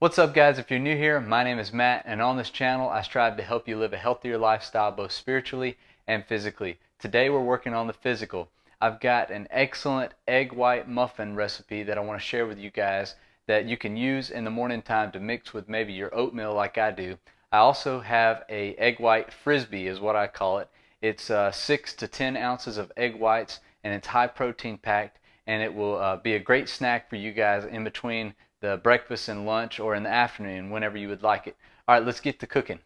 What's up guys, if you're new here, my name is Matt, and on this channel I strive to help you live a healthier lifestyle both spiritually and physically. Today we're working on the physical. I've got an excellent egg white muffin recipe that I want to share with you guys that you can use in the morning time to mix with maybe your oatmeal like I do. I also have a egg white frisbee is what I call it. It's 6 to 10 ounces of egg whites and it's high protein packed, and it will be a great snack for you guys in between the breakfast and lunch or in the afternoon, whenever you would like it. Alright, let's get to cooking.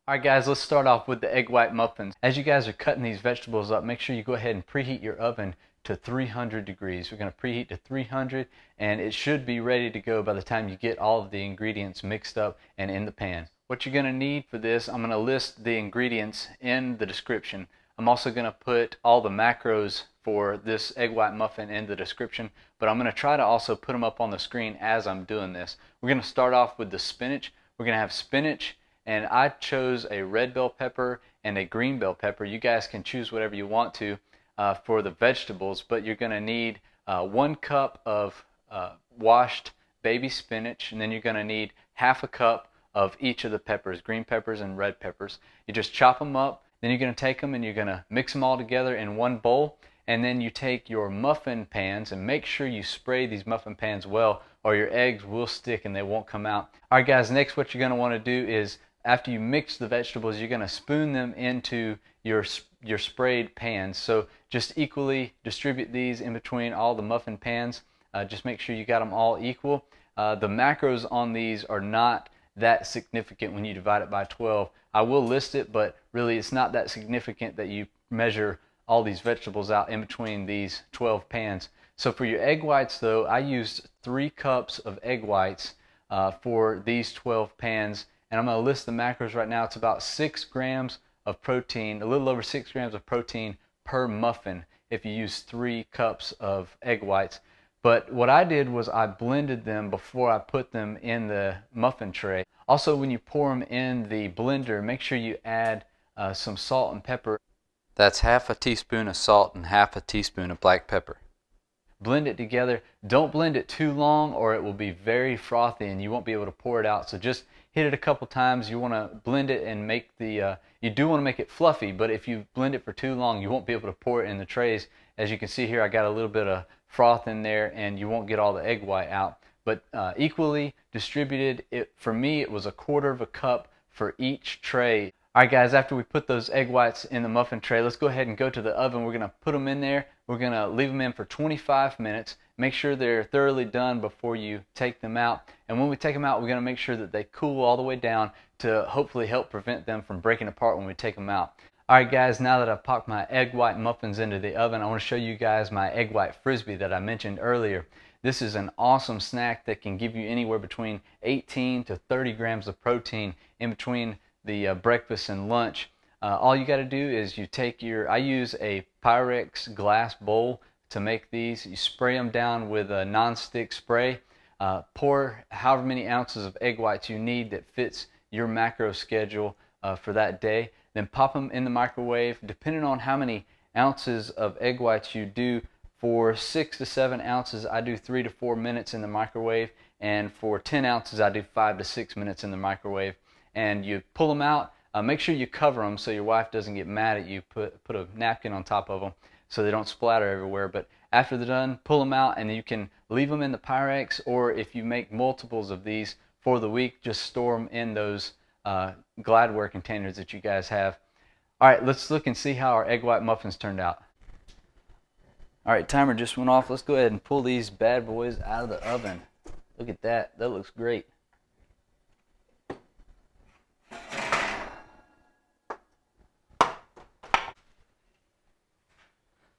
Alright guys, let's start off with the egg white muffins. As you guys are cutting these vegetables up, make sure you go ahead and preheat your oven to 300 degrees. We're going to preheat to 300 and it should be ready to go by the time you get all of the ingredients mixed up and in the pan. What you're going to need for this, I'm going to list the ingredients in the description. I'm also going to put all the macros for this egg white muffin in the description, but I'm going to try to also put them up on the screen as I'm doing this. We're going to start off with the spinach. We're going to have spinach, and I chose a red bell pepper and a green bell pepper. You guys can choose whatever you want to for the vegetables, but you're going to need 1 cup of washed baby spinach, and then you're going to need half a cup of each of the peppers, green peppers and red peppers. You just chop them up, then you're going to take them and you're going to mix them all together in one bowl. And then you take your muffin pans and make sure you spray these muffin pans well, or your eggs will stick and they won't come out. Alright guys, next what you're going to want to do is, after you mix the vegetables, you're going to spoon them into your sprayed pans. So just equally distribute these in between all the muffin pans. Just make sure you got them all equal. The macros on these are not that significant when you divide it by 12. I will list it, but really it's not that significant that you measure all these vegetables out in between these 12 pans. So for your egg whites though, I used 3 cups of egg whites for these 12 pans, and I'm going to list the macros right now. It's about 6 grams of protein, a little over 6 grams of protein per muffin if you use 3 cups of egg whites. But what I did was I blended them before I put them in the muffin tray. Also, when you pour them in the blender, make sure you add some salt and pepper. That's half a teaspoon of salt and half a teaspoon of black pepper. Blend it together. Don't blend it too long or it will be very frothy and you won't be able to pour it out. So just hit it a couple times. You want to blend it and make the, you do want to make it fluffy, but if you blend it for too long, you won't be able to pour it in the trays. As you can see here, I got a little bit of froth in there and you won't get all the egg white out. But equally distributed, for me it was 1/4 cup for each tray. Alright guys, after we put those egg whites in the muffin tray, let's go ahead and go to the oven. We're going to put them in there. We're going to leave them in for 25 minutes. Make sure they're thoroughly done before you take them out. And when we take them out, we're going to make sure that they cool all the way down to hopefully help prevent them from breaking apart when we take them out. Alright guys, now that I've popped my egg white muffins into the oven, I want to show you guys my egg white frisbee that I mentioned earlier. This is an awesome snack that can give you anywhere between 18 to 30 grams of protein in between the breakfast and lunch. All you got to do is you take I use a Pyrex glass bowl to make these. You spray them down with a non-stick spray. Pour however many ounces of egg whites you need that fits your macro schedule for that day. Then pop them in the microwave. Depending on how many ounces of egg whites you do, for 6 to 7 ounces I do 3 to 4 minutes in the microwave, and for 10 ounces I do 5 to 6 minutes in the microwave. And you pull them out. Make sure you cover them so your wife doesn't get mad at you. Put a napkin on top of them so they don't splatter everywhere. But after they're done, pull them out and you can leave them in the Pyrex, or if you make multiples of these for the week, just store them in those Gladware containers that you guys have. Alright, let's look and see how our egg white muffins turned out. Alright, timer just went off. Let's go ahead and pull these bad boys out of the oven. Look at that. That looks great.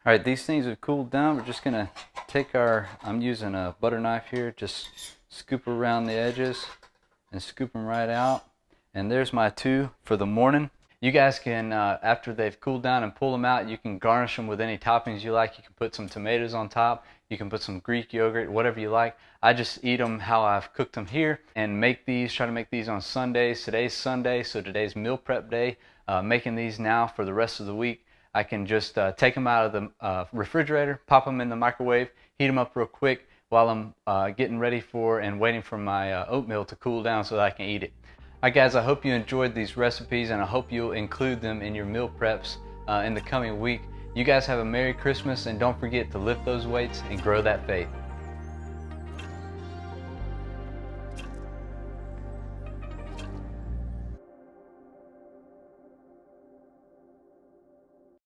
Alright, these things have cooled down. We're just going to take I'm using a butter knife here, just scoop around the edges and scoop them right out. And there's my 2 for the morning. You guys can, after they've cooled down and pull them out, you can garnish them with any toppings you like. You can put some tomatoes on top. You can put some Greek yogurt, whatever you like. I just eat them how I've cooked them here and try to make these on Sundays. Today's Sunday, so today's meal prep day. Making these now for the rest of the week. I can just take them out of the refrigerator, pop them in the microwave, heat them up real quick. while I'm getting ready for and waiting for my oatmeal to cool down so that I can eat it. Alright guys, I hope you enjoyed these recipes, and I hope you'll include them in your meal preps in the coming week. You guys have a Merry Christmas, and don't forget to lift those weights and grow that faith.